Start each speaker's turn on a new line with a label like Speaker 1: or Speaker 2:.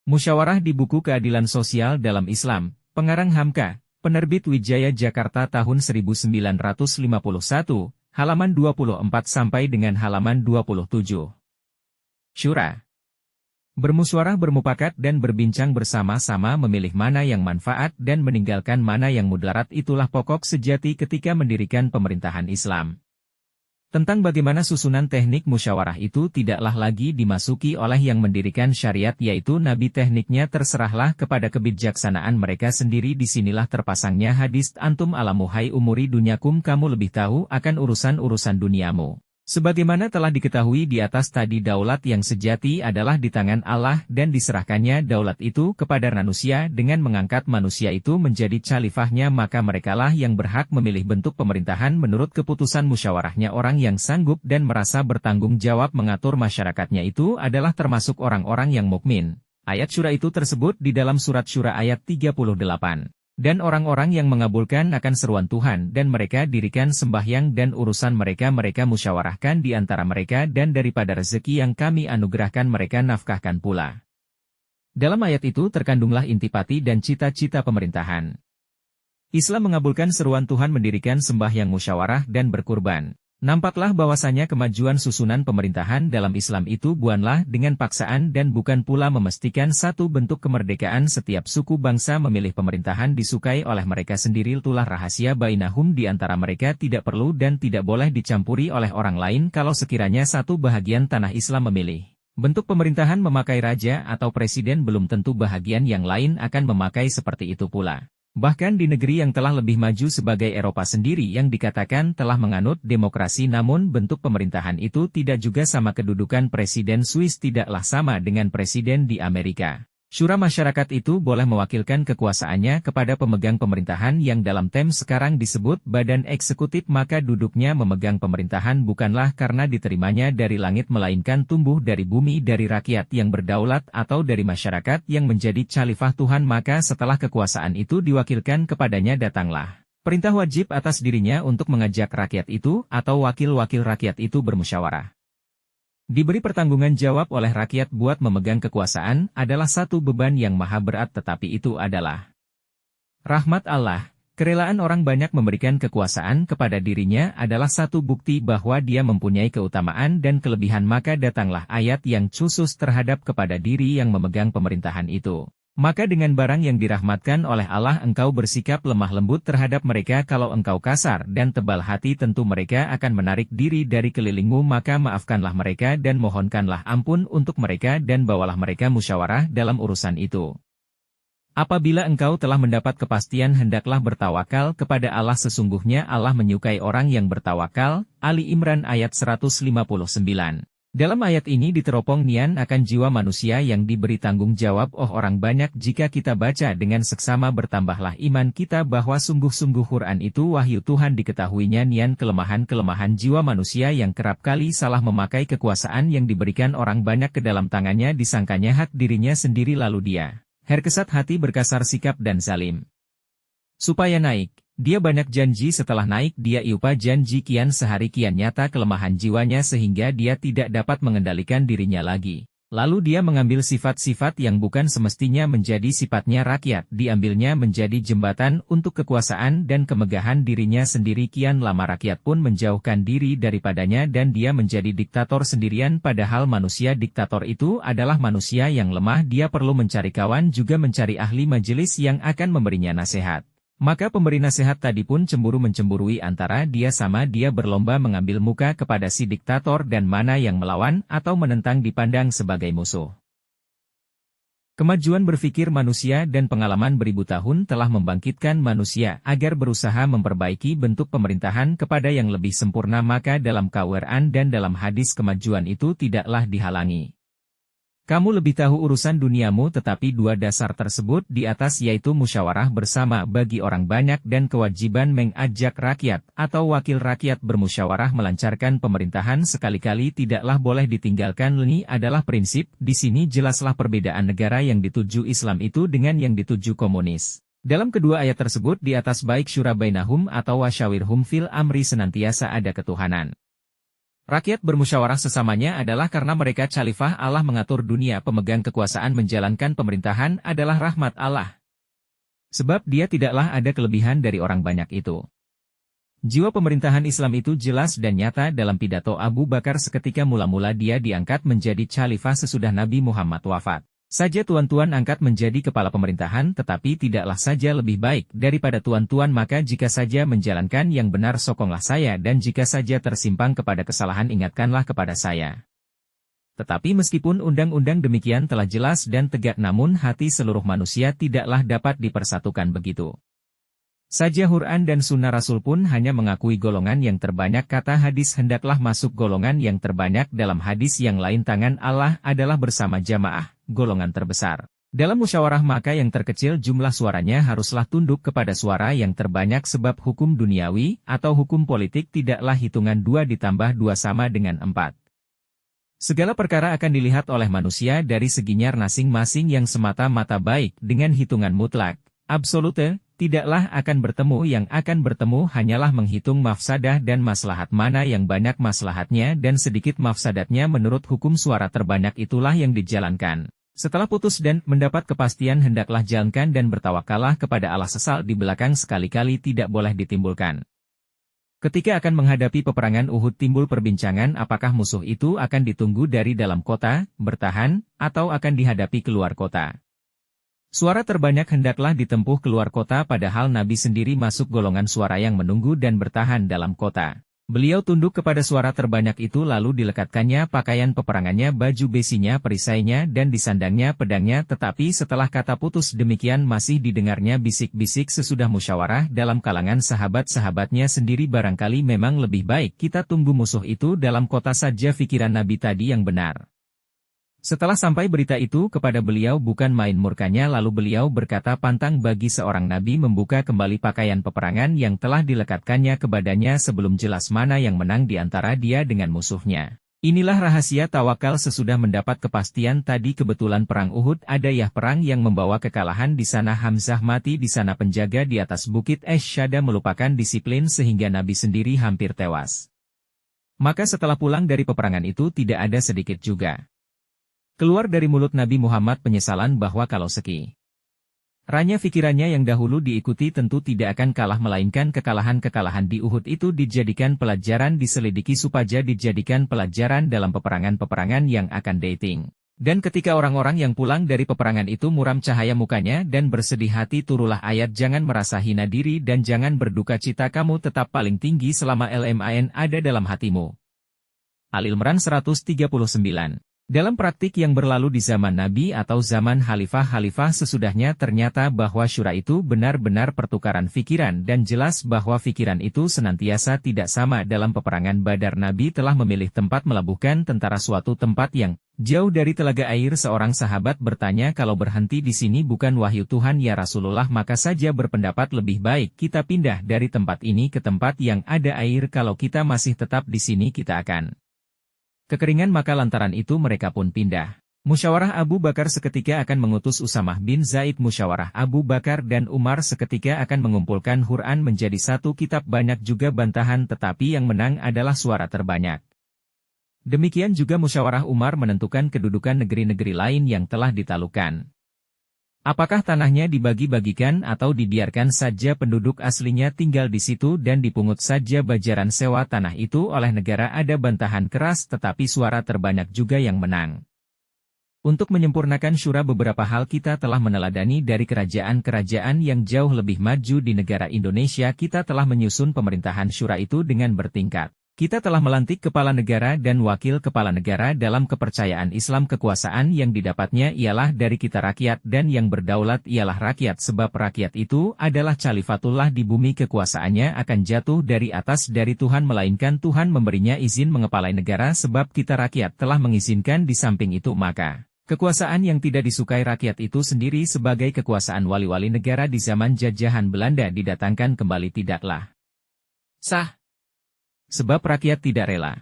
Speaker 1: Musyawarah di buku Keadilan Sosial dalam Islam, pengarang Hamka, penerbit Wijaya Jakarta tahun 1951, halaman 24 sampai dengan halaman 27. Syura. Bermusyawarah bermufakat dan berbincang bersama-sama memilih mana yang manfaat dan meninggalkan mana yang mudarat itulah pokok sejati ketika mendirikan pemerintahan Islam. Tentang bagaimana susunan teknik musyawarah itu tidaklah lagi dimasuki oleh yang mendirikan syariat yaitu Nabi, tekniknya terserahlah kepada kebijaksanaan mereka sendiri. Disinilah terpasangnya hadis antum alamu hai umuri dunyakum, kamu lebih tahu akan urusan-urusan duniamu. Sebagaimana telah diketahui di atas tadi, daulat yang sejati adalah di tangan Allah dan diserahkannya daulat itu kepada manusia dengan mengangkat manusia itu menjadi khalifahnya, maka merekalah yang berhak memilih bentuk pemerintahan menurut keputusan musyawarahnya. Orang yang sanggup dan merasa bertanggung jawab mengatur masyarakatnya itu adalah termasuk orang-orang yang mukmin. Ayat Syura itu tersebut di dalam surat Syura ayat 38. Dan orang-orang yang mengabulkan akan seruan Tuhan dan mereka dirikan sembahyang dan urusan mereka musyawarahkan di antara mereka dan daripada rezeki yang kami anugerahkan mereka nafkahkan pula. Dalam ayat itu terkandunglah intipati dan cita-cita pemerintahan. Islam mengabulkan seruan Tuhan mendirikan sembahyang musyawarah dan berkurban. Nampaklah bahwasanya kemajuan susunan pemerintahan dalam Islam itu bukanlah dengan paksaan dan bukan pula memastikan satu bentuk kemerdekaan setiap suku bangsa memilih pemerintahan disukai oleh mereka sendiri. Itulah rahasia bainahum di antara mereka, tidak perlu dan tidak boleh dicampuri oleh orang lain. Kalau sekiranya satu bahagian tanah Islam memilih bentuk pemerintahan memakai raja atau presiden, belum tentu bahagian yang lain akan memakai seperti itu pula. Bahkan di negeri yang telah lebih maju sebagai Eropa sendiri yang dikatakan telah menganut demokrasi, namun bentuk pemerintahan itu tidak juga sama. Kedudukan presiden Swiss tidaklah sama dengan presiden di Amerika. Syura masyarakat itu boleh mewakilkan kekuasaannya kepada pemegang pemerintahan yang dalam tem sekarang disebut badan eksekutif, maka duduknya memegang pemerintahan bukanlah karena diterimanya dari langit melainkan tumbuh dari bumi, dari rakyat yang berdaulat atau dari masyarakat yang menjadi khalifah Tuhan. Maka setelah kekuasaan itu diwakilkan kepadanya, datanglah perintah wajib atas dirinya untuk mengajak rakyat itu atau wakil-wakil rakyat itu bermusyawarah. Diberi pertanggungan jawab oleh rakyat buat memegang kekuasaan adalah satu beban yang maha berat, tetapi itu adalah rahmat Allah. Kerelaan orang banyak memberikan kekuasaan kepada dirinya adalah satu bukti bahwa dia mempunyai keutamaan dan kelebihan, maka datanglah ayat yang khusus terhadap kepada diri yang memegang pemerintahan itu. Maka dengan barang yang dirahmatkan oleh Allah engkau bersikap lemah lembut terhadap mereka. Kalau engkau kasar dan tebal hati, tentu mereka akan menarik diri dari kelilingmu, maka maafkanlah mereka dan mohonkanlah ampun untuk mereka dan bawalah mereka musyawarah dalam urusan itu. Apabila engkau telah mendapat kepastian, hendaklah bertawakal kepada Allah, sesungguhnya Allah menyukai orang yang bertawakal. Ali Imran ayat 159. Dalam ayat ini diteropong nian akan jiwa manusia yang diberi tanggung jawab orang banyak. Jika kita baca dengan seksama, bertambahlah iman kita bahwa sungguh-sungguh Quran itu wahyu Tuhan. Diketahuinya nian kelemahan-kelemahan jiwa manusia yang kerap kali salah memakai kekuasaan yang diberikan orang banyak ke dalam tangannya, disangkanya hak dirinya sendiri, lalu dia herkesat hati, berkasar sikap dan zalim. Supaya naik, dia banyak janji, setelah naik dia iupa janji, kian sehari kian nyata kelemahan jiwanya sehingga dia tidak dapat mengendalikan dirinya lagi. Lalu dia mengambil sifat-sifat yang bukan semestinya menjadi sifatnya rakyat, diambilnya menjadi jembatan untuk kekuasaan dan kemegahan dirinya sendiri. Kian lama rakyat pun menjauhkan diri daripadanya dan dia menjadi diktator sendirian, padahal manusia diktator itu adalah manusia yang lemah. Dia perlu mencari kawan, juga mencari ahli majelis yang akan memberinya nasihat. Maka pemberi nasihat tadi pun cemburu mencemburui antara dia sama dia, berlomba mengambil muka kepada si diktator dan mana yang melawan atau menentang dipandang sebagai musuh. Kemajuan berpikir manusia dan pengalaman beribu tahun telah membangkitkan manusia agar berusaha memperbaiki bentuk pemerintahan kepada yang lebih sempurna, maka dalam Quran dan dalam hadis kemajuan itu tidaklah dihalangi. Kamu lebih tahu urusan duniamu, tetapi dua dasar tersebut di atas yaitu musyawarah bersama bagi orang banyak dan kewajiban mengajak rakyat atau wakil rakyat bermusyawarah melancarkan pemerintahan sekali-kali tidaklah boleh ditinggalkan. Ini adalah prinsip. Di sini jelaslah perbedaan negara yang dituju Islam itu dengan yang dituju komunis. Dalam kedua ayat tersebut di atas, baik syura bainahum atau wasyawirhum fil amri, senantiasa ada ketuhanan. Rakyat bermusyawarah sesamanya adalah karena mereka khalifah Allah mengatur dunia, pemegang kekuasaan menjalankan pemerintahan adalah rahmat Allah. Sebab dia tidaklah ada kelebihan dari orang banyak itu. Jiwa pemerintahan Islam itu jelas dan nyata dalam pidato Abu Bakar seketika mula-mula dia diangkat menjadi khalifah sesudah Nabi Muhammad wafat. Saja tuan-tuan angkat menjadi kepala pemerintahan, tetapi tidaklah saja lebih baik daripada tuan-tuan, maka jika saja menjalankan yang benar sokonglah saya, dan jika saja tersimpang kepada kesalahan ingatkanlah kepada saya. Tetapi meskipun undang-undang demikian telah jelas dan tegak, namun hati seluruh manusia tidaklah dapat dipersatukan begitu saja. Quran dan Sunnah Rasul pun hanya mengakui golongan yang terbanyak. Kata hadis hendaklah masuk golongan yang terbanyak. Dalam hadis yang lain tangan Allah adalah bersama jamaah, golongan terbesar. Dalam musyawarah maka yang terkecil jumlah suaranya haruslah tunduk kepada suara yang terbanyak, sebab hukum duniawi atau hukum politik tidaklah hitungan 2 ditambah 2 sama dengan 4. Segala perkara akan dilihat oleh manusia dari seginya masing-masing yang semata-mata baik dengan hitungan mutlak, absolute. Tidaklah akan bertemu, yang akan bertemu hanyalah menghitung mafsadah dan maslahat, mana yang banyak maslahatnya dan sedikit mafsadatnya. Menurut hukum suara terbanyak itulah yang dijalankan. Setelah putus dan mendapat kepastian hendaklah jalankan dan bertawakallah kepada Allah. Sesal di belakang sekali-kali tidak boleh ditimbulkan. Ketika akan menghadapi peperangan Uhud timbul perbincangan apakah musuh itu akan ditunggu dari dalam kota, bertahan, atau akan dihadapi keluar kota. Suara terbanyak hendaklah ditempuh keluar kota, padahal Nabi sendiri masuk golongan suara yang menunggu dan bertahan dalam kota. Beliau tunduk kepada suara terbanyak itu, lalu dilekatkannya pakaian peperangannya, baju besinya, perisainya, dan disandangnya pedangnya. Tetapi setelah kata putus demikian masih didengarnya bisik-bisik sesudah musyawarah dalam kalangan sahabat-sahabatnya sendiri, barangkali memang lebih baik kita tunggu musuh itu dalam kota saja. Pikiran Nabi tadi yang benar. Setelah sampai berita itu kepada beliau bukan main murkanya, lalu beliau berkata, pantang bagi seorang nabi membuka kembali pakaian peperangan yang telah dilekatkannya ke badannya sebelum jelas mana yang menang di antara dia dengan musuhnya. Inilah rahasia tawakal sesudah mendapat kepastian tadi. Kebetulan perang Uhud ada perang yang membawa kekalahan di sana. Hamzah mati di sana, penjaga di atas bukit Syada melupakan disiplin sehingga Nabi sendiri hampir tewas. Maka setelah pulang dari peperangan itu tidak ada sedikit juga keluar dari mulut Nabi Muhammad penyesalan bahwa kalau sekiranya fikirannya yang dahulu diikuti tentu tidak akan kalah, melainkan kekalahan-kekalahan di Uhud itu dijadikan pelajaran, diselidiki supaya dijadikan pelajaran dalam peperangan-peperangan yang akan datang. Dan ketika orang-orang yang pulang dari peperangan itu muram cahaya mukanya dan bersedih hati, turunlah ayat, jangan merasa hina diri dan jangan berduka cita, kamu tetap paling tinggi selama LMAN ada dalam hatimu. Al-Imran 139. Dalam praktik yang berlalu di zaman Nabi atau zaman khalifah-khalifah sesudahnya, ternyata bahwa syura itu benar-benar pertukaran fikiran, dan jelas bahwa fikiran itu senantiasa tidak sama. Dalam peperangan Badar Nabi telah memilih tempat melabuhkan tentara, suatu tempat yang jauh dari telaga air. Seorang sahabat bertanya, kalau berhenti di sini bukan wahyu Tuhan ya Rasulullah? Maka saja berpendapat lebih baik kita pindah dari tempat ini ke tempat yang ada air. Kalau kita masih tetap di sini kita akan kekeringan. Maka lantaran itu mereka pun pindah. Musyawarah Abu Bakar seketika akan mengutus Usamah bin Zaid. Musyawarah Abu Bakar dan Umar seketika akan mengumpulkan Quran menjadi satu kitab. Banyak juga bantahan, tetapi yang menang adalah suara terbanyak. Demikian juga musyawarah Umar menentukan kedudukan negeri-negeri lain yang telah ditaklukkan. Apakah tanahnya dibagi-bagikan atau dibiarkan saja penduduk aslinya tinggal di situ dan dipungut saja bajaran sewa tanah itu oleh negara? Ada bantahan keras, tetapi suara terbanyak juga yang menang. Untuk menyempurnakan syura beberapa hal kita telah meneladani dari kerajaan-kerajaan yang jauh lebih maju. Di negara Indonesia kita telah menyusun pemerintahan syura itu dengan bertingkat. Kita telah melantik kepala negara dan wakil kepala negara. Dalam kepercayaan Islam kekuasaan yang didapatnya ialah dari kita rakyat, dan yang berdaulat ialah rakyat, sebab rakyat itu adalah khalifatullah di bumi. Kekuasaannya akan jatuh dari atas dari Tuhan, melainkan Tuhan memberinya izin mengepalai negara, sebab kita rakyat telah mengizinkan. Di samping itu maka kekuasaan yang tidak disukai rakyat itu sendiri sebagai kekuasaan wali-wali negara di zaman jajahan Belanda didatangkan kembali tidaklah sah. Sebab rakyat tidak rela